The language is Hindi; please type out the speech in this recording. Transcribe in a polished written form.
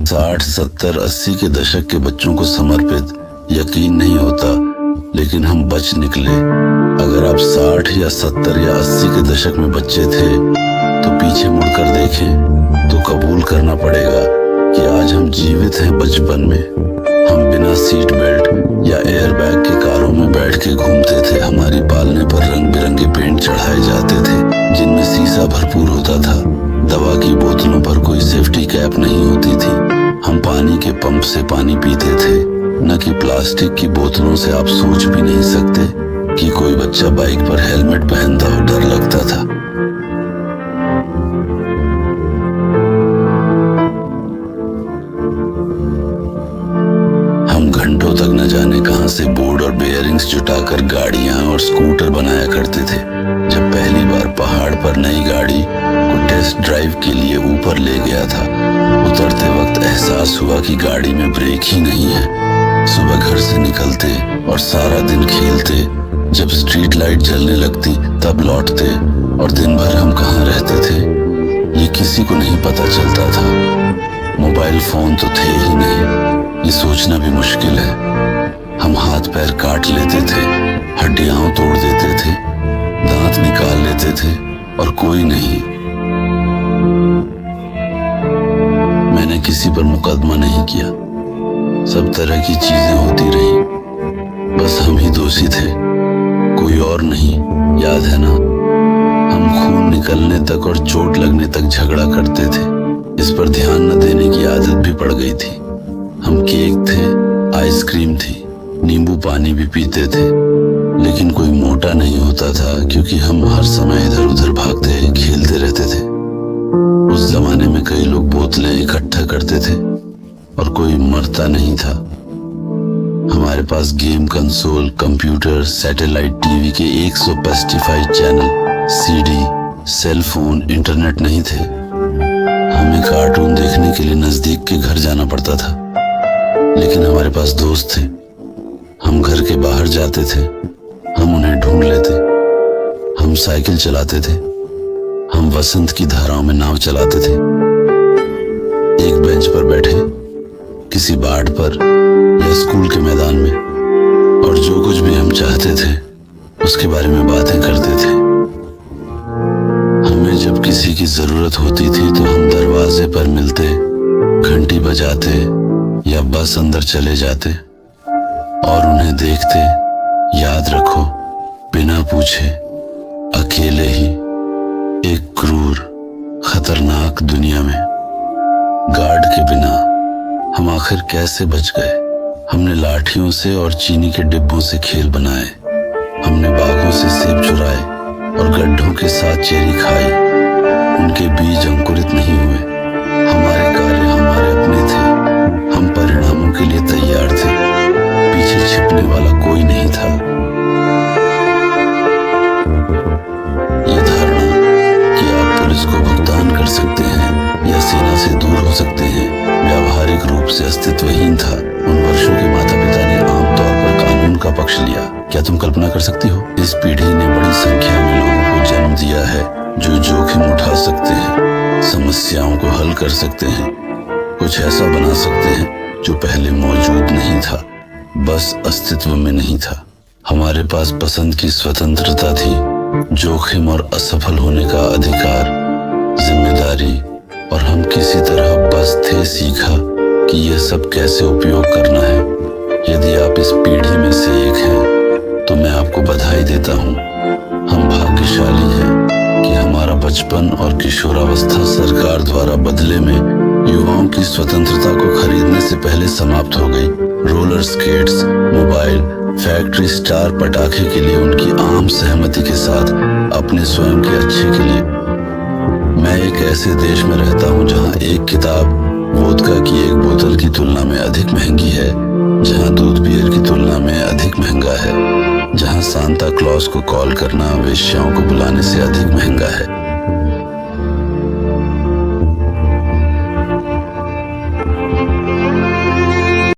60, 70, 80 के दशक के बच्चों को समर्पित यकीन नहीं होता, लेकिन हम बच निकले। अगर आप 60 या 70 या 80 के दशक में बच्चे थे तो पीछे मुड़कर देखें तो कबूल करना पड़ेगा कि आज हम जीवित हैं बचपन में। हम बिना सीट बेल्ट या एयर बैग के कारों में बैठ के घूमते थे। हमारी पालने पर रंग बिरंगे पेंट चढ़ाए जाते थे जिनमें शीशा भरपूर होता था। दवा की बोतलों पर कोई सेफ्टी कैप नहीं होती थी। हम पानी के पंप से पानी पीते थे, न कि प्लास्टिक की बोतलों से। आप सोच भी नहीं सकते कि कोई बच्चा बाइक पर हेलमेट पहनता हो, डर लगता था। हम घंटों तक न जाने कहां से बोर्ड और बेयरिंग्स जुटाकर गाड़ियां और स्कूटर बनाया करते थे। जब पहली बार पहाड़ पर नई गाड़ी को टेस्ट ड्राइव के लिए ऊपर ले गया था, उतरते वक्त एहसास हुआ कि गाड़ी में ब्रेक ही नहीं है। सुबह घर से निकलते और सारा दिन खेलते, जब स्ट्रीट लाइट जलने लगती तब लौटते, और दिन भर हम कहाँ रहते थे ये किसी को नहीं पता चलता था। मोबाइल फोन तो थे ही नहीं, ये सोचना भी मुश्किल है। हम हाथ पैर काट लेते थे, हड्डियां तोड़ देते थे, दांत निकाल लेते थे, और कोई नहीं। मैंने किसी पर मुकदमा नहीं किया, सब तरह की चीजें होती रही, बस हम ही दोषी थे, कोई और नहीं। याद है ना, हम खून निकलने तक और चोट लगने तक झगड़ा करते थे। इस पर ध्यान न देने की आदत भी पड़ गई थी। हम केक थे, आइसक्रीम थी, नींबू पानी भी पीते थे, लेकिन कोई मोटा नहीं होता था क्योंकि हम हर समय इधर उधर भागते खेलते रहते थे। उस जमाने में कई लोग बोतलें इकट्ठा करते थे और कोई मरता नहीं था। हमारे पास game console, computer, satellite TV के 125 channel, CD, cell phone, internet नहीं थे। हमें कार्टून देखने के लिए नजदीक के घर जाना पड़ता था, लेकिन हमारे पास दोस्त थे। हम घर के बाहर जाते थे, हम उन्हें ढूंढ लेते। हम साइकिल चलाते थे, हम वसंत की धाराओं में नाव चलाते थे। एक बेंच पर बैठे, किसी बाट पर या स्कूल के मैदान में, और जो कुछ भी हम चाहते थे उसके बारे में बातें करते थे। हमें जब किसी की जरूरत होती थी तो हम दरवाजे पर मिलते, घंटी बजाते या बस अंदर चले जाते और उन्हें देखते। याद रखो, बिना पूछे, अकेले ही, एक क्रूर, खतरनाक दुनिया में, गार्ड के बिना हम आखिर कैसे बच गए। हमने लाठियों से और चीनी के डिब्बों से खेल बनाए। हमने बागों से सेब चुराए और गड्ढों के साथ चेरी खाई। उनके बीज अंकुरित नहीं हुए। हमारे कार्य हमारे अपने थे। हम परिणामों के लिए तैयार थे। पीछे छिपने वाला कोई नहीं था। ये धारणा कि आप पुलिस को भुगतान कर सकते हैं या सेना से दूर हो सकते हैं, व्यावहारिक रूप से अस्तित्वहीन था। उन वर्षों के माता पिता ने आमतौर पर कानून का पक्ष लिया। क्या तुम कल्पना कर सकती हो? इस पीढ़ी ने बड़ी संख्या में लोगों को जन्म दिया है जो जोखिम उठा सकते हैं, समस्याओं को हल कर सकते हैं, कुछ ऐसा बना सकते हैं जो पहले मौजूद नहीं था, बस अस्तित्व में नहीं था। हमारे पास पसंद की स्वतंत्रता थी, जोखिम और असफल होने का अधिकार, जिम्मेदारी, और हम किसी तरह बस थे सीखा कि यह सब कैसे उपयोग करना है। यदि आप इस पीढ़ी में से एक हैं तो मैं आपको बधाई देता हूँ। हम भाग्यशाली हैं कि हमारा बचपन और किशोरावस्था सरकार द्वारा बदले में युवाओं की स्वतंत्रता को खरीदने से पहले समाप्त हो गई। Roller skates, mobile, factory star पटाखे के लिए उनकी आम सहमति के साथ अपने स्वयं के अच्छे के लिए। मैं एक ऐसे देश में रहता हूँ जहाँ एक किताब वोदका की एक बोतल की तुलना में अधिक महंगी है, जहाँ दूध बियर की तुलना में अधिक महंगा है, जहाँ सांता क्लॉज को कॉल करना वेश्याओं को बुलाने से अधिक महंगा है।